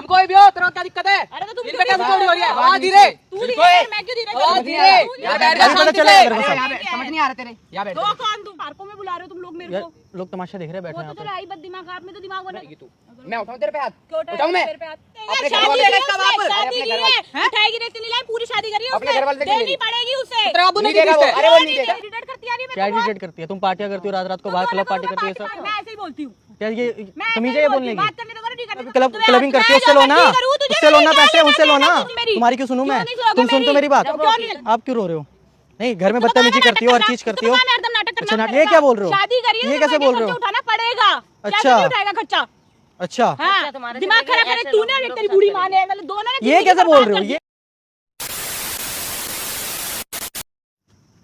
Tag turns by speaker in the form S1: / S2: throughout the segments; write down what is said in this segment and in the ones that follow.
S1: कोई भी हो, तेरा क्या दिक्कत है?
S2: अरे तो तुम
S1: कैसे चोरी हो रही है? आवाज धीरे,
S2: तू धीरे, मैं क्यों धीरे?
S1: आवाज धीरे। यहाँ बैठ जा, शांति से।
S3: समझ नहीं आ रहा तेरे।
S1: यहाँ बैठ
S2: तो
S1: जा।
S2: कौन तुम पार्कों में बुला रहे हो तुम लोग मेरे को?
S4: लोग तमाशा देख रहे हैं, बैठे
S2: वो
S4: हैं
S2: तो
S4: यहाँ
S2: तेरा आई बद दिमाग, आप में तो दिमाग होना।
S1: तू मैं उठाऊं तेरे पे हाथ?
S2: क्यों
S1: उठाऊं मैं?
S2: तेरे पे हाथ?
S1: अपने घर
S2: शादी
S1: वाले
S2: है
S1: से
S2: इसका
S1: इसका
S2: बाप,
S1: बाप।
S2: शादी की है, उठाएगी नहीं इतनी लाई, पूरी शादी करी है
S1: अपने घर वाले से
S2: देनी पड़ेगी उसे।
S1: तेरा बाबू नहीं
S3: नहीं देगा वो,
S1: देगा।
S3: अरे वो नहीं देगा।
S2: इरिटेट करती आ रही है
S4: क्या
S2: मेरे को।
S4: इरिटेट करती है? तुम पार्टियां करती हो रात रात को, बाहर क्लब पार्टी करती है सब।
S2: मैं ऐसे ही बोलती हूँ।
S4: क्या ये
S2: मैं
S4: तमीज
S2: ऐसे
S4: है
S2: ही
S4: ये
S2: बोलती
S4: बोलने
S2: हूँ,
S4: की?
S2: बात करने दो, नहीं करने दो।
S4: क्लब
S2: तुम्हें
S4: क्लबिंग
S2: मैं
S4: करती है,
S2: जो
S4: उससे लो ना,
S2: मर्जी करूँ, तुझे
S4: उससे लो ना
S2: मेरी
S4: पैसे,
S2: क्या
S4: उससे लो ना।
S2: तुम मेरी?
S4: तुम्हारी क्यों सुनूं मैं?
S2: क्यों नहीं सुनोगे
S4: तुम सुन तो मेरी बात।
S2: क्यों नहीं?
S4: आप क्यों रो रहे हो? नहीं, घर में बदतमीजी करती हो, हर चीज करती हो।
S2: हरदम नाटक करना
S4: अच्छा, नाटक-
S2: पड़ेगा।
S4: ये क्या बोल रहे हो?
S2: शादी करी है
S4: ये
S2: तो
S4: कैसे बोल रहे हो?
S2: खर्चा उठाना पड़ेगा।
S4: अच्छा।
S2: क्या उठाएगा खर्चा?
S4: अच्छा,
S2: हाँ, दिमाग खराब करे तूने और तेरी बूढ़ी माँ ने, मतलब दोनों ने।
S4: ये कैसे बोल रहे हो? ये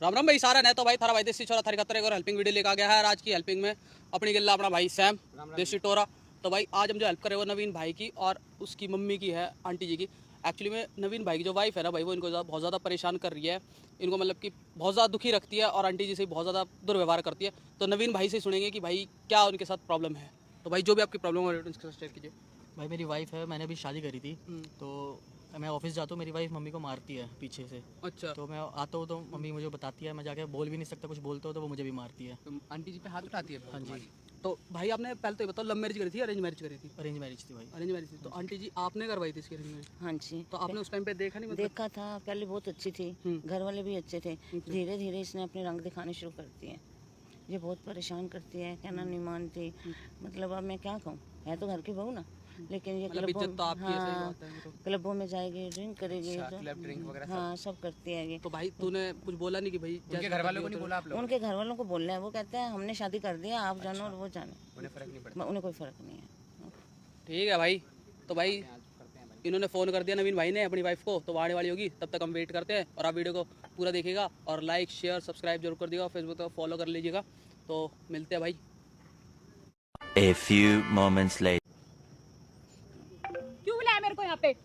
S5: राम राम भाई, सारा नहीं तो भाई थारा भाई देसी छोरा थारी खतरे और हेल्पिंग वीडियो लेकर आ गया है। आज की हेल्पिंग में अपनी गिल्ला अपना भाई सैम देसी टोरा। तो भाई आज हम जो हेल्प करे वो नवीन भाई की और उसकी मम्मी की है, आंटी जी की। एक्चुअली में नवीन भाई की जो वाइफ है ना भाई, वो इनको बहुत ज़्यादा परेशान कर रही है, इनको मतलब कि बहुत ज़्यादा दुखी रखती है और आंटी जी से बहुत ज़्यादा दुर्व्यवहार करती है। तो नवीन भाई से सुनेंगे कि भाई क्या उनके साथ प्रॉब्लम है। तो भाई जो भी आपकी प्रॉब्लम है उसके साथ शेयर कीजिए।
S4: भाई मेरी वाइफ है, मैंने अभी शादी करी थी, तो मैं ऑफिस जाता हूँ, मेरी वाइफ मम्मी को मारती है पीछे से।
S5: अच्छा,
S4: तो मैं आता हूँ तो मम्मी मुझे बताती है, मैं जाके बोल भी नहीं सकता, कुछ बोलता हूँ तो वो मुझे भी मारती है।
S5: तो आंटी जी पे हाथ उठाती है।
S4: हाँ जी।
S5: तो भाई आपने पहले तो ये बताओ, लव मैरिज करी थी अरेंज मैरिज करी थी?
S4: अरेंज मैरिज थी भाई।
S5: अरेंज मैरिज थी। तो आंटी जी आपने करवाई थी इसकी अरेंज मैरिज?
S6: हाँ जी।
S5: तो आपने उस टाइम पे देखा नहीं? मतलब
S6: देखा था, पहले बहुत अच्छी थी, घर वाले भी अच्छे थे। धीरे धीरे इसने अपने रंग दिखाने शुरू कर दिए। ये बहुत परेशान करती है, कहना नहीं मानती। मतलब अब मैं क्या कहूँ, है तो घर की बहू ना, लेकिन ये
S5: मतलब इज्जत तो आपकी है, सही बात है। तो
S6: क्लबों में जाएगी, ड्रिंक करेगी,
S3: क्लब ड्रिंक वगैरह
S6: हाँ सब करती है ये।
S5: तो भाई तूने कुछ बोला नहीं कि भाई
S3: उनके घर वालों को नहीं बोला आप लोग?
S6: उनके घर वालों को बोलना है, वो कहते हैं हमने शादी कर दिया, आप जानो और वो जाने।
S3: उन्हें फर्क नहीं पड़ता।
S6: उन्हें कोई फर्क नहीं है।
S5: ठीक है भाई। तो भाई इन्होंने फ़ोन कर दिया नवीन भाई ने अपनी वाइफ को, तो वो आने वाली होगी, तब तक हम वेट करते हैं। और आप वीडियो को पूरा देखिएगा और लाइक शेयर सब्सक्राइब जरूर कर दिएगा, फेसबुक पर फॉलो कर लीजिएगा। तो मिलते हैं भाई।
S7: A few moments later.
S2: क्यों बुलाया मेरे को यहाँ पे?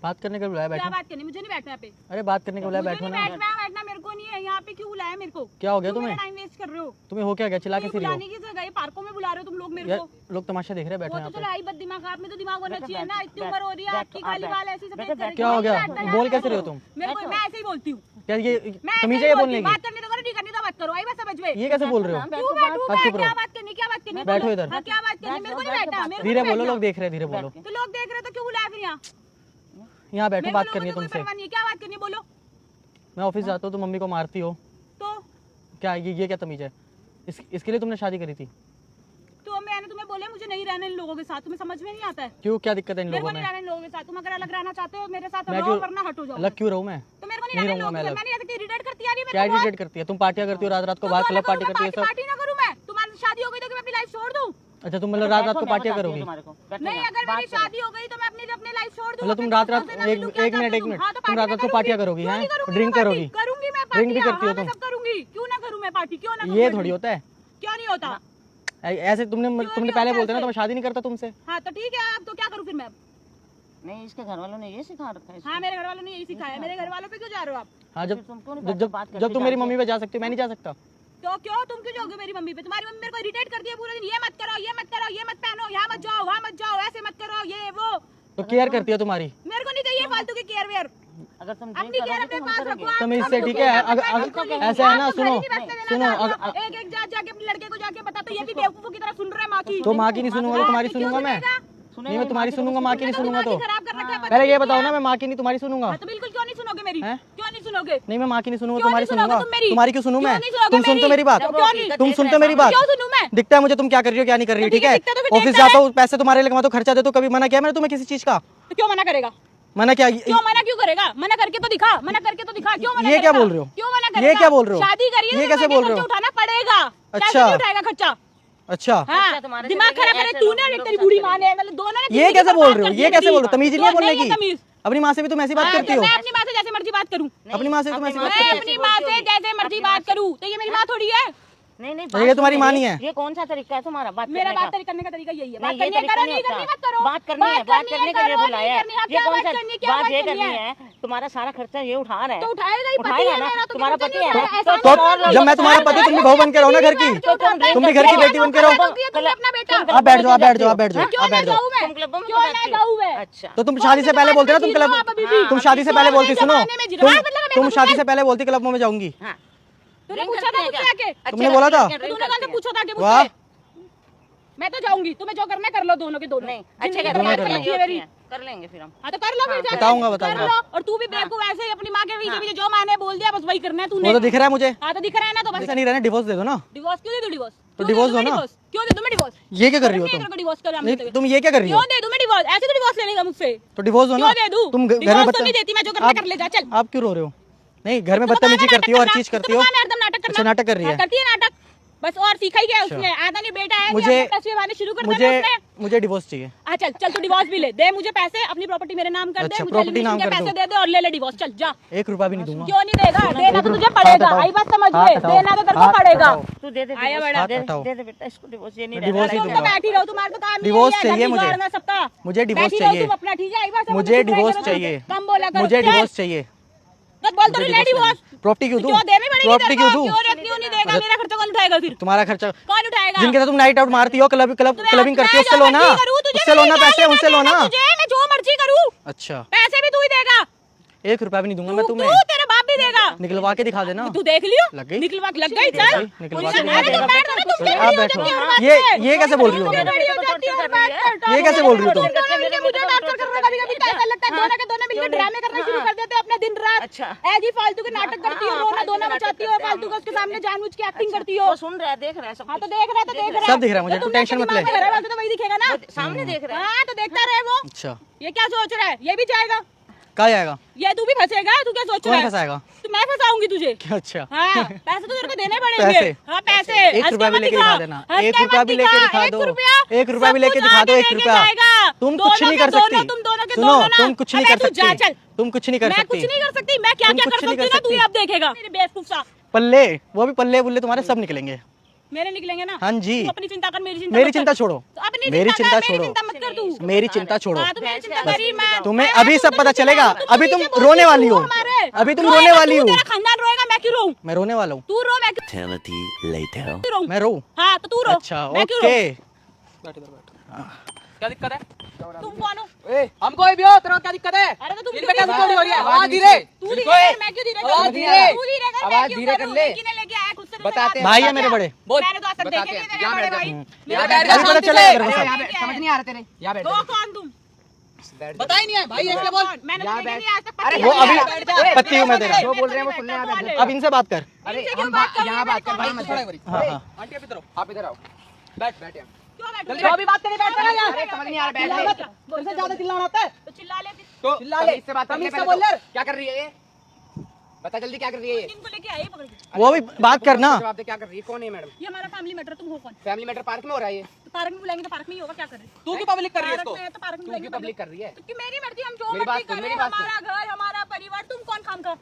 S4: बात करने के बुलाया,
S2: क्या
S4: बैठो।
S2: बात करनी? मुझे नहीं बैठना यहाँ पे।
S4: अरे बात करने के बुलाया,
S2: मुझे
S4: बैठो
S2: नहीं
S4: ना।
S2: बैठना मेरे को नहीं है यहाँ पे। क्यों बुलाया मेरे को?
S4: क्या हो गया
S2: क्यों मेरा
S4: तुम्हें?
S2: टाइम वेस्ट कर रहे हो?
S4: तुम्हें हो क्या गया? चिल्ला कैसे रही
S2: बुलाने
S4: हो?
S2: की जगह ये पार्कों में बुला रहे हो तुम लोग मेरे
S4: यार
S2: को।
S4: लोग तमाशा देख रहे हैं, बैठो
S2: वो
S4: यहाँ
S2: तो
S4: पे।
S2: चलो आई बद दिमाग, आप में तो दिमाग होना चाहिए ना। इतनी उम्र हो रही है आपकी, काली बाल ऐसी सफेद करेगी।
S4: क्या हो गया?
S2: बैठना यार
S4: बोल कैसे
S2: मेरे
S4: रहे हो
S2: को।
S4: तुम?
S2: मेरे को मैं ऐसे ही बोलती हूँ।
S4: क्या ये
S2: मैं
S4: तमीज
S2: ऐसे
S4: है
S2: ही
S4: ये
S2: बोलती
S4: बोलने
S2: हूँ।
S4: की?
S2: बात करनी तो करो, नहीं करनी तो मत करो। आई बस समझ में।
S4: ये कैसे बोल रहे हो?
S2: क्यों बैठूं मैं?
S4: चुप रहो।
S2: क्या बात करनी? क्या बात करनी?
S4: बैठो
S2: बोलो।
S4: इधर।
S2: हाँ, क्या बात करनी? मेरे को नहीं बैठना। मेरे को
S4: धीरे
S2: नहीं
S4: बोलो,
S2: बैठना।
S4: लोग देख रहे हैं, धीरे बोलो।
S2: तो लोग देख रहे हो तो क्यों बुलाया फिर यहाँ?
S4: यहाँ बैठो,
S2: मेरे
S4: बात
S2: को
S4: करनी है
S2: लोगों से कोई
S4: तुमसे।
S2: परवाह नहीं है। क्या बात करनी है? बोलो।
S4: मैं ऑफिस जाता हूँ तो मम्मी को मारती हो,
S2: तो
S4: ये क्या तमीज है? इसके लिए तुमने शादी करी थी?
S2: मैंने तुम्हें बोले मुझे नहीं रहना इन लोगों के साथ। तुम्हें समझ में नहीं आता है?
S4: क्यों, क्या दिक्कत है इन
S2: मेरे को
S4: लोगों
S2: नहीं
S4: में?
S2: रहना इन लोगों के साथ। तुम अगर अलग रहना चाहते हो मेरे साथ
S4: मैं
S2: रहो,
S4: क्यों
S2: वरना हटो जाओ।
S4: अलग क्यों रहूँ मैं?
S2: तो मेरे को नहीं
S4: नहीं
S2: रहना इन
S4: रहूंगा
S2: लोगों
S4: मैं
S2: के साथ।
S4: अलग।
S2: मैं नहीं रहती, इरिटेट करती आ रही है
S4: क्या
S2: मेरे को।
S4: इरिटेट करती है? तुम पार्टियां करती हो रात रात को, बाहर क्लब पार्टी करती है सब।
S2: पार्टी ना करूं मैं? तुम्हारी शादी हो गई तो मैं अपनी लाइफ छोड़ दूं?
S4: अच्छा, तुम मतलब रात रात को पार्टियां करोगी?
S2: नहीं, अगर मेरी शादी हो गई तो मैं अपनी लाइफ छोड़ दूं।
S4: मतलब तुम रात रात एक मिनट तुम रात रात को पार्टियां करोगी हैं? ड्रिंक करोगी?
S2: करूंगी मैं।
S4: ड्रिंक भी करती हो
S2: मैं
S4: तुम?
S2: सब करूंगी। क्यों ना करूं मैं पार्टी? क्यों ना?
S4: ये थोड़ी होता है।
S2: क्यों नहीं होता?
S4: ऐसे तुमने पहले बोलते ना तो मैं शादी नहीं करता तुमसे।
S2: हाँ तो ठीक है, अब तो क्या करूं फिर मैं?
S6: नहीं, इसके घर वालों ने ये सिखा रखा है।
S2: हाँ, मेरे घर वालों ने यही सिखाया। मेरे घर वालों पे क्यों जा रहे हो आप?
S4: हाँ,
S6: तुमको
S4: जब तुम मेरी मम्मी पे जा सकती हो, मैं नहीं जा सकता।
S2: तो क्यों? तुम क्यों जाओगे मेरी मम्मी पे? तुम्हारी मम्मी मेरे को इरिटेट करती है पूरा दिन। ये मत करो, ये मत करो, ये मत पहनो, यहाँ मत जाओ, वहाँ मत जाओ, ऐसे मत करो, ये वो।
S4: तो केयर करती है तुम्हारी?
S2: मेरे को नहीं चाहिए फालतू की केयर वेयर।
S6: अगर तुम
S2: अपनी केयर अपने पास रखो।
S4: तुम इससे ठीक है, ऐसा है ना, सुनो
S2: एक जाके अपने लड़के को जाके बता, तो ये भी बेवकूफों की तरह सुन रहे हैं माँ की।
S4: तो माँ की नहीं सुनूंगा तो तुम्हारी सुनूंगा मैं? नहीं, मैं तुम्हारी सुनूंगा, माँ की नहीं सुनूंगा। तो
S2: खराब कर रखा है।
S4: पहले ये बताओ ना, मैं माँ की नहीं तुम्हारी सुनूंगा?
S2: तो बिल्कुल क्यों नहीं सुनोगे मेरी? क्यों नहीं सुनोगे?
S4: नहीं, मैं माँ की नहीं सुनूंगा,
S2: क्यों
S4: तुम्हारी
S2: नहीं सुनोगे
S4: सुनूंगा।
S2: तुम मेरी?
S4: तुम्हारी क्यों सुनूं मैं?
S2: क्यों नहीं सुनोगे
S4: तुम सुनते मेरी बात?
S2: क्यों नहीं?
S4: तुम सुनते मेरी बात?
S2: क्यों सुनूं मैं?
S4: दिखता है मुझे तुम क्या कर रही हो क्या नहीं कर रही हो,
S2: तो
S4: ठीक है?
S2: दिखता तो फिर
S4: ऑफिस
S2: देखता
S4: जाता हूँ, पैसे तुम्हारे लिए कमाता हूँ, खर्चा देता हूँ, कभी मना किया मैंने तुम्हें किसी चीज का?
S2: तो क्यों मना करेगा?
S4: मना क्या?
S2: क्यों मना क्यों करेगा? मना करके तो दिखा, मना करके तो दिखा। क्यों मना
S4: ये क्या
S2: करेगा?
S4: बोल रहे हो?
S2: क्यों मना करेगा?
S4: ये क्या बोल रहे हो?
S2: शादी करिए
S4: ये
S2: तो
S4: कैसे बोल रहे हो?
S2: खर्चा उठाना पड़ेगा। कैसे
S4: अच्छा।
S2: नहीं उठाएगा खर्चा?
S4: अच्छा,
S2: हाँ,
S6: तुम्हारे
S2: दिमाग
S6: से
S2: खराब करे
S6: ऐसे
S2: तूने और
S6: लोग
S2: तेरी बूढ़ी माँ ने, मतलब दोनों ने।
S4: ये कैसे बोल रहे हो? ये कैसे बोल रहे हो? तमीज नहीं है बोलने की?
S2: तमीज।
S4: अपनी माँ से भी तुम ऐसी बात करती हो?
S2: मैं अपनी माँ से जैसे मर्जी बात करूँ।
S4: अपनी माँ से तुम ऐसी बात
S2: मैं
S4: करती
S2: अपनी माँ से जैसे मर्जी बात करूँ, तो ये मेरी माँ थोड़ी है।
S6: नहीं,
S4: हो? ये तुम्हारी माँ नहीं है?
S6: ये कौन सा तरीका है तुम्हारा बात
S2: मेरा
S6: करने का?
S2: बात करने का तरीका यही है।
S6: नहीं,
S2: बात
S6: ये
S2: करनी है
S6: तरीका
S2: करो,
S6: नहीं
S2: नहीं करनी
S6: होता।
S2: मत करो।
S6: बात करनी है, बात करने के लिए बुलाया है। ये कौन सा बात ये करनी है? तुम्हारा सारा खर्चा ये उठा रहा है।
S2: तो उठाएगा ही, पति
S6: उठाएगा
S2: है
S6: ना,
S2: मेरा, तो
S6: तुम्हारा
S2: क्यों
S6: पति
S2: चल
S6: है
S2: रहा
S6: ना।
S2: ऐसा
S6: तो
S2: नहीं।
S8: जब मैं तुम्हारा पति, तुम भी बहू बन के रहो ना घर की, तुम भी घर की बेटी बन के रहो।
S2: तुम अपना बेटा
S8: आप बैठ जाओ, आप बैठ जाओ, आप बैठ जाओ,
S2: क्यों
S8: आप
S2: ना
S8: बैठ जाओ।
S2: जाऊं मैं?
S6: तुम क्लबों में
S2: क्यों ना
S6: बताती हो?
S2: जाऊं मैं?
S6: अच्छा
S8: तो तुम शादी से पहले बोलते ना तुम क्लब, तुम शादी से पहले बोलती, सुनो तुम शादी से पहले बोलती क्लबों में जाऊंगी।
S6: हाँ
S2: तूने पूछा था मुझसे आके?
S8: तुमने बोला था?
S2: तूने कहा पूछा था कि
S8: वाह,
S2: मुझसे? मैं तो जाऊंगी, तुम्हें जो करना है कर लो, दोनों के दोनों।
S6: नहीं
S2: जिंदगी
S6: अच्छा
S2: बर्बाद
S8: कर लो।
S2: रखी है मेरी।
S6: कर लेंगे फिर हम।
S2: हाँ तो कर लो फिर जाके।
S8: बताऊंगा,
S2: कर
S8: बताऊंगा।
S2: लो। और तू भी बेवकूफ ऐसे ही अपनी माँ के पीछे जो माँ ने बोल दिया बस वही करना है तूने।
S8: वो तो दिख रहा है मुझे।
S2: हाँ तो दिख रहा है ना, तो बस
S8: ऐसा नहीं रहना, डिवोर्स दे दो ना।
S2: डिवोर्स क्यों दे दूं? डिवोर्स
S8: तो
S2: क्यों
S8: डिवोर्स
S2: दे दूं
S8: दो
S2: मैं
S8: ना।
S2: डिवोर्स? क्यों दे दूं मैं डिवोर्स?
S8: ये क्या कर रही हो
S2: नहीं,
S8: तुम?
S2: तेरे को डिवोर्स कर
S8: नहीं, तुम ये क्या कर रही हो?
S2: क्यों दे दूं मैं डिवोर्स? ऐसे तो डिवोर्स ले लेगा मुझसे।
S8: तो डिवोर्स दो ना।
S2: क्यों दे दूं?
S8: तुम घर में
S2: डिवोर्स तो नहीं देती मैं, जो करना कर ले जा, चल।
S8: आप क्यों रो रहे हो? नहीं, घर में बदतमीजी करती हो, हर चीज करती हो।
S2: एकदम नाटक करना।
S8: अच्छा, नाटक कर रही है।
S2: हाँ, करती है नाटक बस, और सीखा ही क्या है उसने? आधा नहीं बेटा है, शुरू कर
S8: मुझे मुझे डिवोर्स चाहिए।
S2: हाँ चल चल, तू डिवोर्स भी ले दे, मुझे पैसे अपनी प्रॉपर्टी मेरे नाम कर दे,
S8: अच्छा,
S2: मुझे
S8: प्रॉपर्टी नाम
S2: एलिमिनेशन के
S8: कर
S2: पैसे
S8: दो।
S2: दे दे और ले ले डिवोर्स, चल जा।
S8: 1 रुपया भी नहीं दूंगा।
S2: क्यों नहीं देगा? देना तो तुझे पड़ेगा, आई बात समझ में, देना तो तेरे को पड़ेगा।
S6: तू दे दे
S2: आया
S6: divorce,
S2: बड़ा।
S6: दे
S8: हटाओ।
S6: दे बेटा इसको डिवोर्स। ये नहीं
S8: डिवोर्स ही
S2: तुम तो
S8: दूंगा।
S2: बैठी रहो, तुम्हारे तो काम
S8: डिवोर्स चाहिए मुझे। मुझे डिवोर्स
S2: बैठी रहो
S8: चाहिए।
S2: तुम अपना, ठीक है? आई बात समझ में,
S8: मुझे
S2: चुप रह
S8: डिवोर्स
S2: करो,
S8: चाहिए।
S2: कम बोला करो,
S8: मुझे
S2: चल।
S8: डिवोर्स चाहिए।
S2: तो बोल तो ले डिवोर्स।
S8: प्रॉपर्टी क्यों दूं?
S2: क्यों देनी पड़ेगी?
S8: प्रॉपर्टी क्यों दूं?
S2: क्यों नहीं देगा? मेरा खर्चा कौन उठाएगा फिर?
S8: तुम्हारा खर्चा
S2: कौन उठाएगा?
S8: जिनके साथ तुम नाइट आउट मारती हो, क्लबिंग करती हो, उससे लो ना, उससे लो ना पैसे, उनसे लो ना।
S2: मैं जो मर्जी करूँ,
S8: अच्छा,
S2: पैसे भी तू ही देगा।
S8: 1 रुपया भी नहीं दूंगा मैं तुम्हें।
S2: तू तेरा बाप भी देगा।
S8: निकलवा के दिखा देना।
S2: तू देख लियो,
S8: लग गई?
S2: निकलवा लग गई, चल।
S8: निकलवा के दिखा
S2: अरे तू
S8: देना।
S2: बैठ ना, तू
S8: आप बैठो। ये कैसे बोल रही हो? ये कैसे बोल रही हो तुम?
S2: मुझे टॉर्चर कर रहा है, कभी-कभी तो ऐसा लगता है दोनों के दोनों मिलकर ड्रामे करना शुरू कर देते हैं अपने दिन रात।
S6: अच्छा।
S2: ऐसी फालतू के नाटक करती हो, रोना धोना मचाती हो, फालतू का उसके सामने जानबूझ के एक्टिंग करती हो।
S6: वो सुन रहा है, देख रहा है सब
S2: हाँ तो
S6: कुछ।
S2: देख रहा है, तो देख रहा है,
S8: सब दिख रहा है मुझे, तू टेंशन मत ले।
S2: तो वही दिखेगा ना।
S6: सामने देख रहा है।
S2: हाँ तो देखता रहे वो।
S8: अच्छा,
S2: ये क्या सोच रहा है? ये भी जाएगा,
S8: कहाँ जाएगा?
S2: ये तू भी फंसेगा। तू क्या सोच रहा
S8: कौन
S2: है?
S8: फंसाएगा?
S2: तो मैं फंसाऊंगी तुझे।
S8: अच्छा,
S2: हाँ पैसे तो तेरे को देने पड़ेंगे।
S8: पैसे?
S2: हाँ पैसे।
S8: 1 रुपया भी लेके दिखा देना। 1 रुपया भी लेके दिखा दो। 1 रुपया भी लेके दिखा दो। 1 रुपया। तुम कुछ नहीं कर सकती।
S2: तुम दोनों के
S8: सुनो,
S2: दोनों ना।
S8: तुम कुछ नहीं
S2: अबे
S8: कर
S2: तू जा,
S8: सकती।
S2: चल।
S8: तुम कुछ नहीं कर
S2: मैं कुछ
S8: सकती।
S2: नहीं कर सकती। मैं क्या
S8: तुम
S2: क्या
S8: कुछ
S2: कर
S8: नहीं
S2: सकती
S8: कर
S2: हूँ ना, तू ही
S8: सकती।
S2: अब देखेगा। मेरे बेवकूफ सा
S8: पल्ले, वो भी पल्ले बुल्ले तुम्हारे सब निकलेंगे।
S2: मेरे निकलेंगे ना।
S8: हाँ जी।
S2: तू अपनी चिंता कर, मेरी चिंता
S8: मेरी
S2: मत कर।
S8: चिंता छोड़ो,
S2: तो अपनी
S8: मेरी
S2: चिंता
S8: चिंता
S2: कर, मेरी
S8: छोड़ो,
S2: चिंता मत कर तू।
S8: मेरी चिंता छोड़ो।
S2: हाँ, तो मेरी चिंता करी मैं।
S8: तुम्हें
S2: मैं
S8: अभी सब
S2: तू
S8: पता
S2: मुझे
S8: चलेगा।
S2: बता,
S8: अभी तुम
S2: मुझे
S8: रोने
S2: बोलती
S8: वाली हो।
S2: तू हमारे।
S8: अभी तुम
S2: रोएगा
S8: रोने वाली
S2: तू,
S8: हो।
S2: तेरा खानदान रोएगा, मैं क्यों रोऊं?
S8: मैं रोने वाला हूँ।
S2: तू रो, मैं क्यों
S7: Eternity later.
S2: रोऊं?
S8: मैं रो?
S2: हाँ तो तू रो।
S8: अच्छा,
S2: मैं क्यों रोऊं?
S8: ओके।
S5: बैठ इधर बैठ। क्या दिक्कत है?
S2: तुम कौन हो?
S1: हमको भी हो, तेरे को क्या दिक्कत है?
S2: अरे तो तुम
S1: इन पे
S2: क्यों
S1: कैसे चोरी हो रही है?
S2: धीरे?
S1: आवाज धीरे।
S2: तू धीरे कर, मैं क्यों धीरे करूं?
S1: आवाज धीरे।
S2: तू धीरे कर, मैं
S1: आवाज
S2: क्यों
S1: धीरे
S2: करूं?
S1: कर ले।
S2: किसने लेके आया खुद से?
S1: बताते हैं।
S8: भाई है मेरे बड़े।
S1: बोल।
S2: मैंने तो आज तक देखे नहीं तेरे बड़े भाई।
S1: यहाँ बैठ
S8: अभी पता चलेगा तेरे को सब।
S1: यहाँ बैठ, समझ नहीं आ रहा तेरे। यहाँ बैठ।
S2: दो कौन तुम?
S5: बता ही नहीं है भाई, ऐसे बोल।
S2: मैंने तो
S1: यहाँ
S2: देखे
S1: बैठ।
S2: नहीं आज तक।
S1: अरे
S8: वो अभी
S1: बैठ।
S8: पत्ती हूँ मैं तेरा।
S1: जो बोल रहे हैं वो सुनने आ रहे हैं।
S8: अब इनसे बात कर।
S1: अरे
S2: इनसे क्यों
S1: हम
S2: बात कर रहे
S1: यहाँ
S2: हैं?
S1: बात कर भाई,
S2: मेरे
S1: मत
S2: को
S1: छोड़ो।
S8: हाँ, हाँ।
S5: आंटी आप इधर आओ।
S1: आप इधर आओ। बैठ बैठ यहाँ।
S2: क्यों बैठ?
S1: जल्दी अभी बात करने बैठ रहा है। अरे समझ नहीं आ रहा, बैठ बैठ।
S2: तुमसे ज्यादा चिल्लाना आता है तो चिल्ला ले।
S1: तो
S2: चिल्ला ले।
S1: इससे बात
S2: तमीज
S1: करने
S2: से
S1: पहले
S2: बोल
S1: तो।
S2: ले।
S1: क्या कर रही है ये? बता जल्दी क्या कर रही है ये?
S2: इनको लेके आए पकड़ के।
S8: वो भी बात करना।
S1: जवाब दे, क्या कर रही है? कौन है मैडम?
S2: ये हमारा फैमिली मैटर, तुम हो कौन?
S1: फैमिली मैटर पार्क में हो रहा है ये।
S2: तो पार्क में बुलाएंगे तो पार्क में ही होगा, क्या कर रहे हो?
S5: तू क्यों पब्लिक कर रही है
S2: पार्क
S5: इसको?
S2: में है तो पार्क में
S1: तू
S2: बुलाएंगे।
S1: क्यों पब्लिक कर रही है?
S2: तो कि मेरी मर्जी, हम जो
S1: मेरी बात
S2: मर्जी
S1: सुन,
S2: करें,
S1: मेरी बात सुन।
S2: हमारा घर, हमारा परिवार, तुम कौन खाम का?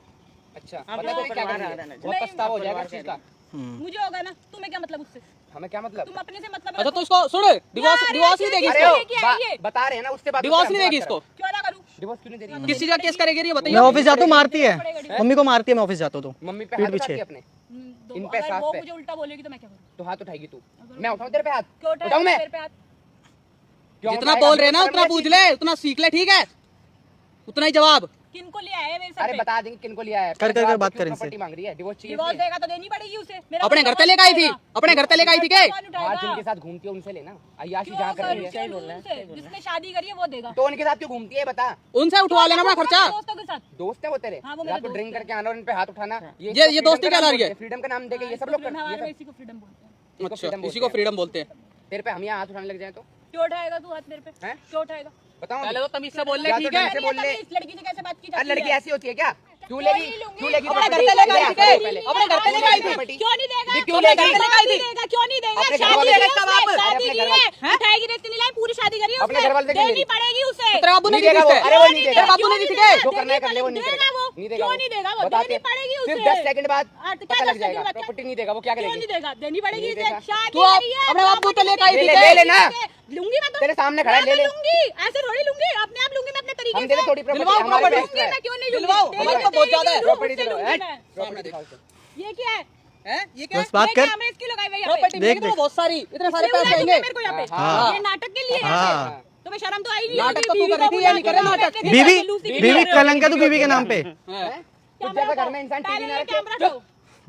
S1: अच्छा,
S6: आप
S1: पता
S6: लोगों
S1: है
S6: को
S1: क्या कर
S6: परिवार
S1: रही
S6: आ
S1: है?
S6: जाना
S1: बहुत पछतावा हो जाएगा इस चीज का।
S2: मुझे होगा ना, तुम्हें क्या मतलब उससे?
S1: हमें क्या मतलब?
S2: तुम अपने से मतलब
S5: अच्छा तो इसको सुन, डिवोर्स नहीं देगी
S1: अरे
S5: इसको?
S1: ओ,
S2: लेके आई है।
S1: बता रहे हैं ना, उससे बात
S5: डिवोर्स
S1: करो,
S5: नहीं देगी
S1: बात
S5: इसको?
S2: क्यों ना करूं?
S1: करो। डिवोर्स क्यों नहीं दे रही?
S5: किस चीज का केस करेगी ये
S8: मैं
S5: बताइए।
S8: ऑफिस जाता हूँ, मारती है मम्मी को, मारती है मैं ऑफिस जाता हूँ तो
S1: मम्मी पे
S8: पीठ
S1: हाथ
S8: पीछे।
S1: उठाती है अपने,
S2: तो
S1: इन पे
S2: अगर
S1: साथ
S2: वो
S1: पे।
S2: मुझे उल्टा बोलेगी तो मैं क्या करूं?
S1: तो हाथ उठाएगी तू। मैं उठाऊं तेरे पे हाथ?
S2: क्यों
S1: उठाऊं मैं?
S2: मेरे पे हाथ?
S1: क्यों
S5: जितना
S1: उठाएगा?
S5: बोल रहे हैं ना
S1: शर्म
S5: उतना
S1: नहीं
S5: पूछ
S1: आती?
S5: ले, उतना सीख ले, ठीक है? उतना ही जवाब।
S2: किनको ले आए मेरे सर
S1: अरे
S2: पे?
S1: बता देंगे किनको लिया है।
S8: कर
S1: जवाब
S8: बात
S1: दो,
S8: कर
S1: क्यों
S8: इनसे।
S1: प्रॉपर्टी मांग रही है? डिवोर्स चाहिए
S2: डिवोर्स
S1: इसलिए।
S2: देगा तो देनी पड़ेगी उसे। मेरा
S5: अपने घर
S2: बच्चा
S5: पे लेके आई थी,
S2: कौन
S5: अपने घर पे लेके आई थी क्या?
S2: कौन उठाएगा?
S1: आज जिनके साथ घूमती है उनसे लेना, अय्याशी
S2: क्यों
S1: जहाँ कर रही
S2: करूं?
S1: है।
S6: सही बोल रहा है,
S2: उनसे,
S6: सही बोल रहा है।
S2: जिसने शादी करी है वो देगा।
S1: तो उनके साथ क्यों घूमती है बता?
S5: उनसे उठवा लेना अपना खर्चा।
S2: दोस्तों के साथ।
S1: दोस्त है वो तेरे?
S2: हाँ, वो मेरे
S1: रात को
S2: दोस्त
S1: ड्रिंक
S2: है।
S1: करके आना और इन पे हाथ उठाना,
S5: ये दोस्ती क्या ला रही है?
S1: फ्रीडम का नाम देके ये सब लोग करते
S2: हमारे में
S1: हैं।
S2: इसी को फ्रीडम बोलते हैं।
S1: इसको
S5: अच्छा,
S1: freedom
S5: इसी
S1: बोलते
S5: को
S1: हैं।
S5: फ्रीडम बोलते हैं।
S1: तेरे पे हम यहाँ हाथ उठाने लग जाए तो
S2: क्यों उठाएगा तू हाथ मेरे पे?
S1: हैं?
S2: क्यों उठाएगा?
S1: बताओ।
S5: पहले तो तमीज से बोल ले,
S1: या
S5: ठीक
S1: तो
S5: है?
S1: ढंग से बोल ले।
S2: इस लड़की से कैसे बात की
S1: अरे
S2: जाती
S1: लड़की
S2: है?
S1: ऐसी होती है क्या? क्यों लेगी? क्यों लेगी?
S5: अपने घर
S1: प्रॉपर्टी?
S5: पे लेके आई थी क्या?
S1: पहले।
S5: अपने घर पे लेके आई थी।
S1: प्रॉपर्टी?
S2: क्यों नहीं देगा?
S1: क्यों लेगी?
S2: क्यों नहीं देगा? क्यों नहीं देगा?
S1: अपने घर
S2: शादी
S1: वाले
S2: की है
S1: का
S2: उसने,
S1: बाप। अरे
S2: शादी
S1: अपने
S2: की
S1: घर
S2: है।
S1: वाले।
S2: उठाएगी रेत नहीं लाई, पूरी शादी करी है
S1: अपने
S2: उसने।
S1: घर वाले से क्यों
S2: देनी
S1: लेगी?
S2: पड़ेगी उसे।
S5: तेरे बाबू ने
S1: नहीं
S5: दी
S1: देगा वो।
S5: किससे?
S1: अरे वो नहीं देगा।
S5: तेरे बाबू ने दी थी क्या?
S1: जो करना है कर ले, वो नहीं
S2: देगा
S1: करेगा।
S2: वो।
S1: नहीं देगा
S2: क्यों
S1: वो।
S2: नहीं देगा वो?
S1: बता
S2: देनी
S1: के।
S2: पड़ेगी उसे।
S1: सिर्फ 10 सेकंड बाद
S2: क्या
S1: पता
S2: 10
S1: लग जाएगा।
S2: सेकंड बाद?
S1: प्रॉपर्टी नहीं देगा वो, क्या
S2: क्यों
S1: करेगी?
S2: नहीं देगा? देनी पड़ेगी
S1: नहीं
S2: उसे।
S1: देगा।
S2: शादी
S5: तू
S2: हो रही है,
S5: अपने बाप को तो लेकर आई थी
S1: ले
S5: क्या?
S1: ले लेना।
S2: लूंगी मैं तो।
S1: तेरे सामने खड़ा है, ले ले।
S2: लूंगी, ऐसे थोड़ी लूंगी, अपने आप लूंगी मैं अपने तरीके
S1: हम
S2: से।
S1: दे दे थोड़ी प्रॉपर्टी,
S5: दिलवाओ
S1: हमारे
S5: property।
S1: पे extra है।
S2: मैं क्यों नहीं लूंगी?
S5: दिलवाओ,
S2: तेरी
S5: हमारे
S2: तो
S5: पास बहुत
S2: तेरी
S5: ज्यादा है।
S2: लूंगी,
S1: प्रॉपर्टी
S2: उससे
S1: दिलवाओ,
S2: लूंगी
S1: हट।
S2: मैं।
S1: प्रॉपर्टी दिखाओ उसे।
S2: ये क्या है?
S5: हैं? ये क्या
S8: बस बात
S2: ये
S8: कर।
S2: कैमरे इसकी लगाई हुई है यहाँ
S5: प्रॉपर्टी
S2: पे।
S8: देख,
S5: देख
S8: देख।
S5: बहुत सारी, इतने सारे
S2: इसलिए
S5: पैसे
S2: बुलाया
S5: आएंगे।
S2: मेरे को यहाँ पे।
S1: हाँ।
S2: ये नाटक के लिए है यहाँ
S8: हाँ।
S2: पे। तुम्हें शर्म तो आई नहीं
S5: नाटक
S2: होगी,
S5: तो तू
S2: बीवी
S5: कर रही
S2: को
S5: थी, ये नहीं
S2: बुला
S5: करे
S2: के
S5: नाटक।
S2: अपने
S8: बीवी
S2: लूसी की
S8: बीवी
S2: तरह।
S8: कलंक है तू बीवी के नाम पे।
S5: हैं?
S1: तुझ जैसा घर में इंसान टीवी ना रखे।
S2: कैमरा हटाओ।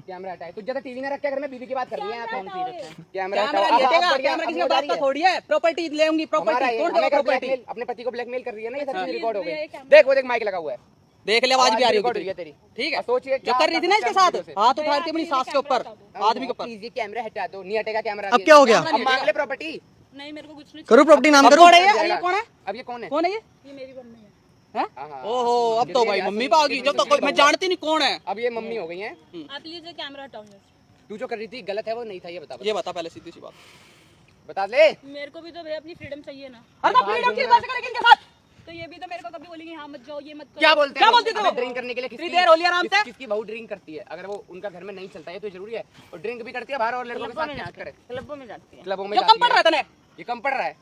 S1: कैमरा हटाए। तुझ जैसा टीवी ना रखे घर में, बीवी की बात कर रही है यहाँ पे।
S2: कैमरा हटाओ।
S1: कैमरा
S5: कैमरा
S1: हटाओ।
S5: नहीं हटेगा,
S1: अब बढ़िया,
S5: कैमरा किसी
S1: अब
S5: बात
S1: हो
S5: का
S1: रही है।
S5: थोड़ी है। प्रॉपर्टी लेंगी,
S1: हमारा
S5: प्रॉपर्टी
S1: है,
S5: कौन
S1: हमें
S5: देगा
S1: कर
S5: प्रॉपर्टी?
S1: blackmail, अपने पति को ब्लैकमेल कर रही है ना, ये सब चीज
S2: ये
S1: रिकॉर्ड हो
S2: ये
S1: गई।
S2: कैमरा।
S1: देख वो देख माइक लगा हुआ है।
S5: देख ले, आवाज भी आ रही
S1: रिकॉर्ड
S5: होगी
S1: हुई है तेरी।
S5: ठीक है।
S1: और सोचिए
S5: जो कर रही थी ना इसके साथ, हाथ उठा रही थी अपनी सास के ऊपर, आदमी के ऊपर।
S1: प्लीज ये कैमरा हटा दो, नहीं हटेगा कैमरा।
S8: अब क्या हो गया?
S1: अब मांग ले प्रॉपर्टी।
S2: नहीं मेरे को कुछ नहीं
S8: करो प्रॉपर्टी नाम
S5: अब
S8: करो।
S5: कौन है ये? ये कौन है?
S1: अब ये कौन है?
S5: कौन है ये?
S2: चाहिए। ये मेरी मम्मी है।
S5: हैं?
S1: हाँ, हाँ।
S5: ओहो, अब तो भाई मम्मी पे आ गई। जब तक मैं जानती नहीं कौन है।
S1: अब ये मम्मी हो गई है।
S2: आप प्लीज ये कैमरा हटाओ यहाँ से।
S1: तू जो कर रही थी गलत है वो नहीं था, ये बता
S5: ये बता पहले सीधी सी बात।
S1: बता ले।
S2: मेरे को भी तो भैया अपनी फ्रीडम चाहिए ना।
S5: अरे तो फ्रीडम की बात करेंगे इनके साथ।
S2: तो ये भी तो मेरे को कभी बोलेंगे हाँ मत जाओ, ये मत करो।
S1: क्या बोलते
S5: क्या बोलती थी वो?
S1: ड्रिंक करने के लिए
S5: इतनी देर हो लिया आराम से?
S1: किसकी बहू ड्रिंक करती है? अगर वो उनका घर में नहीं चलता है तो जरूरी है। और ड्रिंक भी करती है बाहर और लड़कों के
S6: क्लबों
S1: साथ
S6: में
S1: क्या
S6: जाती
S1: करे?
S6: है, क्लबों में जाती है।
S1: क्लबों में
S5: जो
S1: जाती
S5: कम पड़
S1: है।
S5: रहा था ना,
S1: ये कम पड़ रहा है।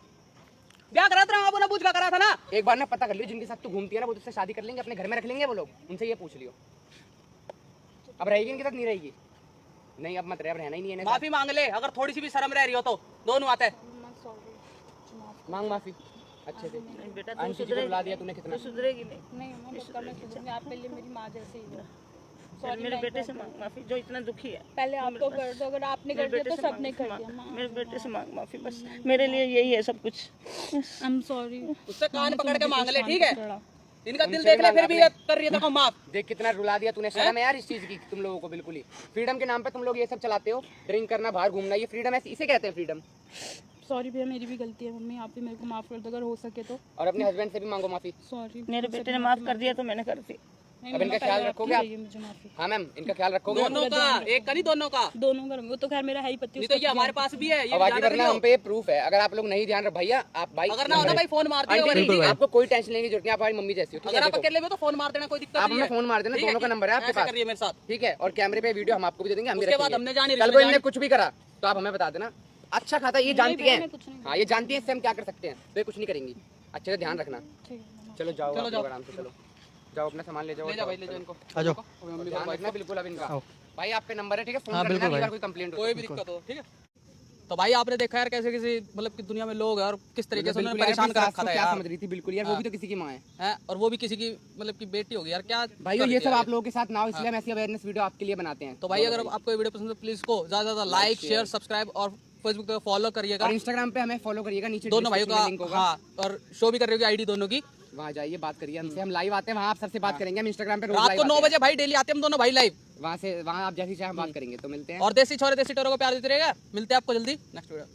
S5: ब्याह करा था अबू ने पूछ करा था ना।
S1: एक बार ना पता कर लियो, जिनके साथ तू घूमती है ना वो तुझसे शादी कर लेंगे, अपने घर में रख लेंगे वो लोग, उनसे ये पूछ लियो। अब रहेगी इनके साथ नहीं रहेगी? नहीं अब मत रहे, अब रहना ही नहीं है इन्हें साथ।
S5: माफी मांग ले, अगर थोड़ी सी भी शर्म रह रही हो तो दोनों आते हैं।
S1: मांग माफी अच्छे से।
S6: बेटा तू
S1: आंटी जी को
S6: सुधरेगी
S1: बुला दिया तूने कितना।
S6: तू सुधरेगी नहीं।
S2: नहीं मम्मा पक्का मैं सुधरूंगी। आप पहले मेरी माँ जैसे ही हो।
S6: फिर मेरे बेटे से मांग माफी, जो इतना दुखी है।
S2: पहले आपको कर दो, अगर आपने कर दिया तो सबने कर दिया। माँ
S6: मेरे बेटे से मांग माफी, बस मेरे लिए यही है सब कुछ।
S2: I am sorry.
S5: उससे कान पकड़ के मांग ले, ठीक है? इनका दिल देख ले, फिर भी ये कर रही है देखो माफ।
S1: देख कितना रुला दिया तूने। शर्म है यार इस चीज की तुम लोगों को बिल्कुल ही। फ्रीडम के नाम पे तुम लोग ये सब चलाते हो, ड्रिंक करना, बाहर घूमना, ये फ्रीडम है? इसे कहते हैं फ्रीडम?
S2: सॉरी भैया, मेरी भी गलती है। मम्मी आप भी मेरे को माफ कर दो अगर हो सके तो।
S1: और अपने हस्बैंड से भी मांगो माफी।
S2: सॉरी।
S6: मेरे बेटे ने माफ कर दिया तो मैंने कर दी।
S1: अब इनका ख्याल रखोगे आप?
S2: मुझे माफी।
S1: हाँ मैम, इनका ख्याल रखोगे?
S5: दोनों का, एक का नहीं, दोनों का।
S2: दोनों का वो तो खैर मेरा है ही पति।
S5: नहीं तो ये हमारे पास भी है, ये
S1: और बाकी
S5: ज्यादा
S1: वरना
S5: नहीं
S1: हम पे प्रूफ है। अगर आप लोग नहीं ध्यान रख भैया, आप भाई
S5: अगर ना होता भाई फोन मार दिया।
S1: आंटी जी, आपको कोई टेंशन लेने की जरूरत नहीं, आप हमारी मम्मी जैसी हो, ठीक
S5: अगर
S1: है?
S5: आप
S1: देखो,
S5: अकेले में तो फोन मार देना, कोई दिक्कत
S1: आप
S5: नहीं
S1: हमें
S5: है।
S1: फोन मार देना,
S5: ठीक है?
S1: दोनों का नंबर है आपके
S5: ऐसा
S1: पास,
S5: करिए मेरे साथ।
S1: ठीक है? और कैमरे पे वीडियो हम आपको भी दे देंगे, हम भी
S5: उसके बाद
S1: रखेंगे।
S5: हमने जानी
S1: कल को इनने कुछ भी करा तो आप हमें बता देना। अच्छा खाता ये जानती है, हाँ ये जानती है इससे हम क्या कर सकते हैं, तो ये कुछ नहीं करेंगी। अच्छे से ध्यान रखना। चलो जाओ, आप लोग आराम से चलो, जाओ अपना सामान ले जाओ।
S5: ले जा भाई, ले जा इनको।
S8: आ जाओ।
S1: ध्यान रखना बिल्कुल अब इनका।
S8: आओ।
S1: भाई आप पे नंबर है, ठीक है? फोन
S8: हाँ,
S1: कर
S8: बिल्कुल
S1: देना अगर
S8: भाई।
S1: कोई कंप्लेंट हो।
S5: कोई भी दिक्कत हो, ठीक है? तो भाई आपने देखा यार कैसे किसी मतलब कि दुनिया में लोग हैं और किस तरीके से उन्होंने परेशान कर रखा था
S1: क्या
S5: यार।
S1: समझ रही थी बिल्कुल यार, वो भी तो किसी की माँ है।
S5: हैं? और वो भी किसी की मतलब की बेटी होगी यार, क्या
S1: भाई
S5: कर
S1: ये
S5: दिया
S1: सब
S5: यार।
S1: आप लोगों के साथ ना हो, इसलिए हम ऐसी अवेयरनेस वीडियो आपके लिए बनाते हैं।
S5: तो भाई अगर आपको ये वीडियो पसंद है प्लीज को ज्यादा से ज्यादा लाइक, शेयर, सब्सक्राइब और फेसबुक पे फॉलो करिएगा।
S1: और इंस्टाग्राम पे हमें फॉलो करिएगा, नीचे
S5: दोनों भाइयों
S1: description में लिंक
S5: का,
S1: होगा।
S5: हाँ, और शो भी कर रही होगी आईडी दोनों की।
S1: वहाँ जाइए, बात करिए हमसे, हम लाइव आते हैं वहाँ, आप सबसे बात करेंगे। हम इंस्टाग्राम पे रोज
S5: रात को
S1: live
S5: 9
S1: आते हैं।
S5: बजे भाई डेली आते हैं हम दोनों भाई लाइव।
S1: वहाँ से वहाँ आप जैसी चाहे हम बात करेंगे, तो मिलते हैं।
S5: और देसी छोरे देसी टोरों को प्यार देते रहेगा। मिलते हैं आपको जल्दी नेक्स्ट वीडियो।